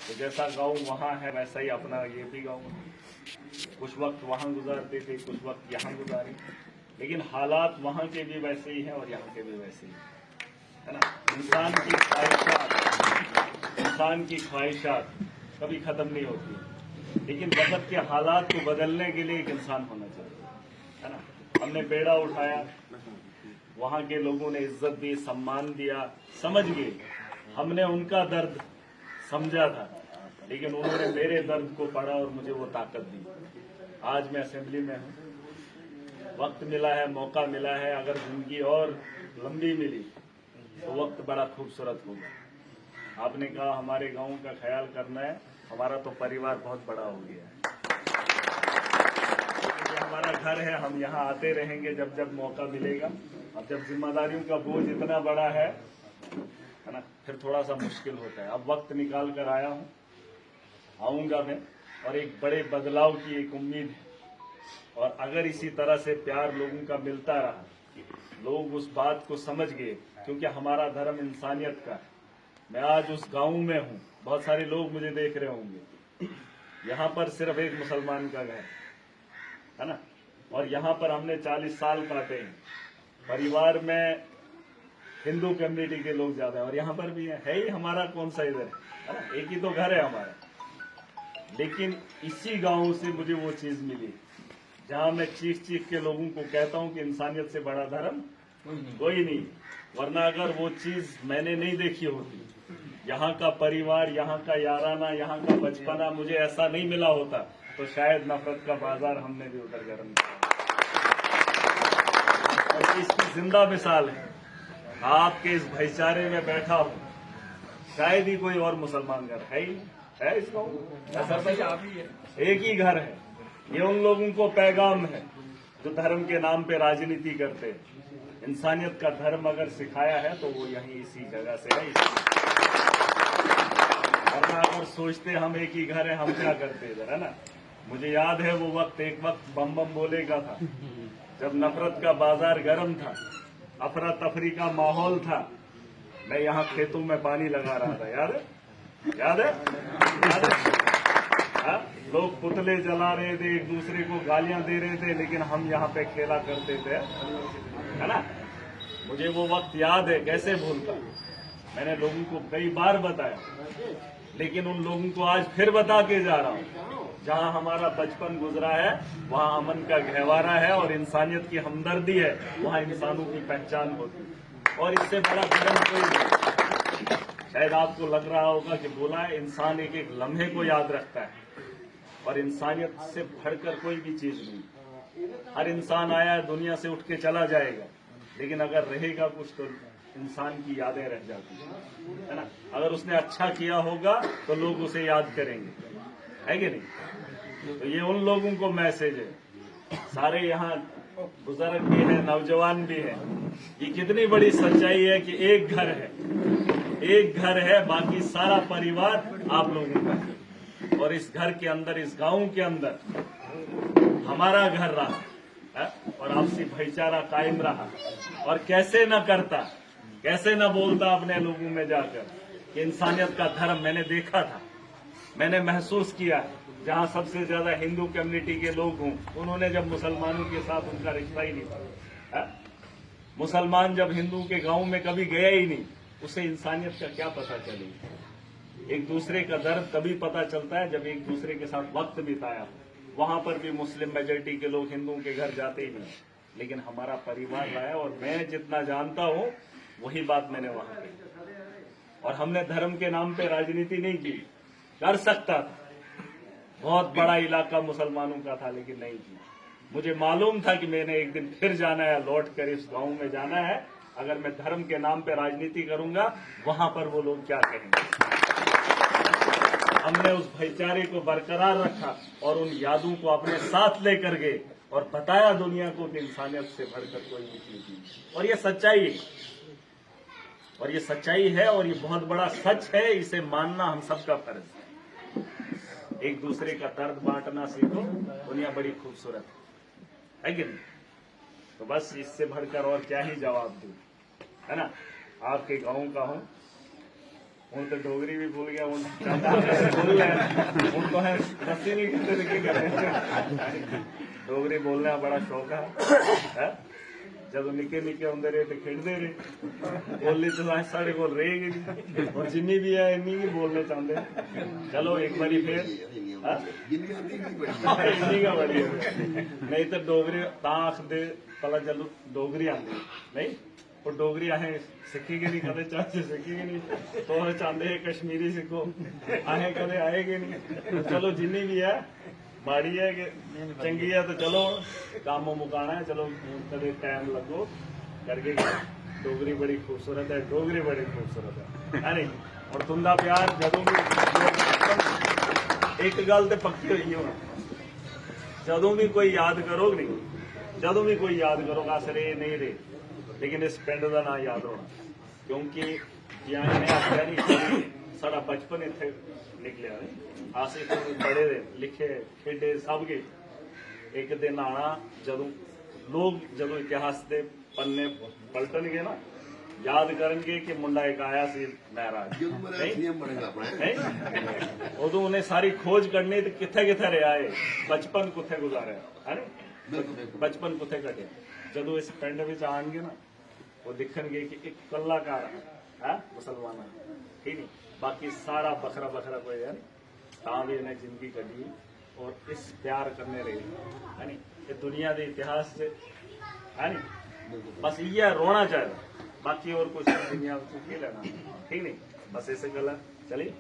तो जैसा गाँव वहाँ है वैसा ही अपना ये भी गाँव है। कुछ वक्त वहाँ गुजारते थे, कुछ वक्त यहाँ गुजारे, लेकिन हालात वहाँ के भी वैसे ही हैं और यहाँ के भी वैसे ही है ना। इंसान की ख्वाहिशात कभी खत्म नहीं होती, लेकिन वक्त के हालात को बदलने के लिए एक इंसान होना चाहिए, है ना। हमने बेड़ा उठाया, वहाँ के लोगों ने इज्जत दी, सम्मान दिया, समझ गए। हमने उनका दर्द समझा था, लेकिन उन्होंने मेरे दर्द को पढ़ा और मुझे वो ताकत दी। आज मैं असेंबली में हूँ, वक्त मिला है, मौका मिला है। अगर जिंदगी और लंबी मिली तो वक्त बड़ा खूबसूरत होगा। आपने कहा हमारे गांव का ख्याल करना है, हमारा तो परिवार बहुत बड़ा हो गया है। ये हमारा घर है, हम यहाँ आते रहेंगे जब जब मौका मिलेगा। अब जब जिम्मेदारियों का बोझ इतना बड़ा है ना, फिर थोड़ा सा मुश्किल होता है। अब वक्त निकाल कर आया हूँ, आऊंगा मैं, और एक बड़े बदलाव की एक उम्मीद है। और अगर इसी तरह से प्यार लोगों का मिलता रहा, लोग उस बात को समझ गए, क्योंकि हमारा धर्म इंसानियत का है। मैं आज उस गांव में हूँ, बहुत सारे लोग मुझे देख रहे होंगे, यहाँ पर सिर्फ एक मुसलमान का घर है ना, और यहाँ पर हमने 40 साल काटे हैं। परिवार में हिंदू कम्युनिटी के लोग ज्यादा है, और यहाँ पर भी है ही हमारा कौन सा इधर है ना, एक ही तो घर है हमारा। लेकिन इसी गांव से मुझे वो चीज मिली जहां मैं चीख चीख के लोगों को कहता हूं कि इंसानियत से बड़ा धर्म कोई नहीं। वरना अगर वो चीज मैंने नहीं देखी होती, यहाँ का परिवार, यहाँ का याराना, यहाँ का बचपना मुझे ऐसा नहीं मिला होता, तो शायद नफरत का बाजार हमने भी उधर गर्म किया। और इसकी जिंदा मिसाल है, आपके इस भाईचारे में बैठा हूं, शायद ही कोई और मुसलमान घर है ही है इसको, एक ही घर है। ये उन लोगों को पैगाम है जो धर्म के नाम पे राजनीति करते हैं। इंसानियत का धर्म अगर सिखाया है तो वो यहीं इसी जगह से है। वरना अगर सोचते हम एक ही घर है, हम क्या करते इधर, है ना। मुझे याद है वो वक्त, एक वक्त बम बम बोले का था, जब नफरत का बाजार गर्म था, अफरा तफरी का माहौल था। मैं यहाँ खेतों में पानी लगा रहा था, याद है? याद है? हाँ? लोग पुतले जला रहे थे, एक दूसरे को गालियां दे रहे थे, लेकिन हम यहाँ पे खेला करते थे, है ना। मुझे वो वक्त याद है, कैसे भूलता। मैंने लोगों को कई बार बताया, लेकिन उन लोगों को आज फिर बता के जा रहा हूँ। जहाँ हमारा बचपन गुजरा है वहाँ अमन का गहवारा है और इंसानियत की हमदर्दी है, वहाँ इंसानों की पहचान होती है। और इससे बड़ा धर्म कोई नहीं। शायद आपको लग रहा होगा कि बोला है, इंसान एक एक लम्हे को याद रखता है, और इंसानियत से बढ़कर कोई भी चीज नहीं। हर इंसान आया है, दुनिया से उठ के चला जाएगा, लेकिन अगर रहेगा कुछ तो इंसान की यादें रह जाती है ना। अगर उसने अच्छा किया होगा तो लोग उसे याद करेंगे, है कि नहीं। तो ये उन लोगों को मैसेज है, सारे यहाँ बुजुर्ग भी हैं, नौजवान भी हैं। ये कितनी बड़ी सच्चाई है कि एक घर है, एक घर है, बाकी सारा परिवार आप लोगों का है। और इस घर के अंदर, इस गांव के अंदर हमारा घर रहा है, और आपसी भाईचारा कायम रहा। और कैसे न करता, कैसे न बोलता अपने लोगों में जाकर कि इंसानियत का धर्म मैंने देखा था, मैंने महसूस किया। जहां सबसे ज्यादा हिंदू कम्युनिटी के लोग हों, उन्होंने जब मुसलमानों के साथ उनका रिश्ता ही नहीं था, मुसलमान जब हिंदू के गांव में कभी गया ही नहीं, उसे इंसानियत का क्या पता चलेगा। एक दूसरे का दर्द तभी पता चलता है जब एक दूसरे के साथ वक्त बिताया। वहां पर भी मुस्लिम मेजोरिटी के लोग हिंदुओं के घर जाते ही नहीं, लेकिन हमारा परिवार रहा है। और मैं जितना जानता हूं वही बात मैंने वहां की। और हमने धर्म के नाम पे राजनीति नहीं की, कर सकता था, बहुत बड़ा इलाका मुसलमानों का था, लेकिन नहीं की। मुझे मालूम था कि मैंने एक दिन फिर जाना है, लौट कर इस गांव में जाना है। अगर मैं धर्म के नाम पे राजनीति करूंगा, वहां पर वो लोग क्या कहेंगे। हमने उस भाईचारे को बरकरार रखा और उन यादों को अपने साथ लेकर गए और बताया दुनिया को कि इंसानियत से बढ़कर कोई चीज नहीं। और ये सच्चाई है, और ये सच्चाई है, और ये बहुत बड़ा सच है। इसे मानना हम सबका फर्ज है। एक दूसरे का दर्द बांटना सीखो, दुनिया बड़ी खूबसूरत है कि नहीं। तो बस इससे बढ़कर और क्या ही जवाब दूं, है ना। आपके गांव का हूं, हूँ तो डोगरी भी भूल गया, हूँ भूल गया, हूँ तो है दसी नहीं करते की करें। डोगरी बोलने का बड़ा शौक है? ਜਦੋਂ ਨਿੱਕੇ ਨਿੱਕੇ ਹੁੰਦੇ ਰਹੇ ਤੇ ਖੇਡਦੇ ਰਹੇ, ਬੋਲੀ ਤਾਂ ਸਾਡੇ ਕੋਲ ਰਹੇਗੀ ਨਹੀਂ, ਔਰ ਜਿੰਨੀ ਵੀ ਹੈ ਇੰਨੀ ਵੀ ਬੋਲਣੇ ਚਾਹੁੰਦੇ। ਚਲੋ ਇੱਕ ਵਾਰੀ ਫੇਰ ਇੰਨੀ ਕਾ ਬੜੀ ਨਹੀਂ ਤਾਂ ਡੋਗਰੀ ਤਾਂ ਆਖਦੇ ਭਲਾ ਚਲੋ ਡੋਗਰੀ ਆਉਂਦੀ ਨਹੀਂ, ਉਹ ਡੋਗਰੀ ਆਹੇ ਸਿੱਖੇਗੇ ਨਹੀਂ ਕਦੇ, ਚਾਚੇ ਸਿੱਖੇਗੇ ਨਹੀਂ, ਤੋ ਚਾਹੁੰਦੇ ਕਸ਼ਮੀਰੀ ਸਿੱਖੋ, ਆਹੇ ਕਦੇ ਆਏਗੇ ਨਹੀਂ। ਚਲੋ ਜਿੰਨੀ ਵੀ ਹੈ माड़ी है कि चंगी है तो चलो काम मुकाना है, चलो कभी टाइम लगो करके। डोगरी बड़ी खूबसूरत है, डोगरी बड़ी खूबसूरत है नहीं। और तुंदा प्यार जदों भी एक गल तो पक्की हुई हो, जदों भी कोई याद करो नहीं, जदों भी कोई याद करोगा अस रहे नहीं रहे, लेकिन इस पिंड का नाम याद होना, क्योंकि यहाँ इन्हें आख्या नहीं सारा बचपन इतने निकलिया नहीं, आसे बड़े लिखे खेडे सब के। एक दिन आना जदों लोग जदों इतिहास के पन्ने पलटनगे ना, याद करेंगे कि मुंडा एक आया सी महराज, उदों उन्हें सारी खोज करनी तो किथे किथे रहा है, बचपन कुथे गुजारिया है, बचपन कुथे कटे। जदों इस पिंड में आएंगे ना, वो दिखणगे कि एक कलाकार है मुसलमान, ठीक नहीं, बाकी सारा बखरा बखरा कोई है तां भी इन्हें जिंदगी कटी और इस प्यार करने रहे है नी। ये दुनिया के इतिहास से है नी, बस ये रोना चाहिए, बाकी और कुछ दुनिया को लेना, ठीक नहीं, बस ऐसे गल है। चलिए।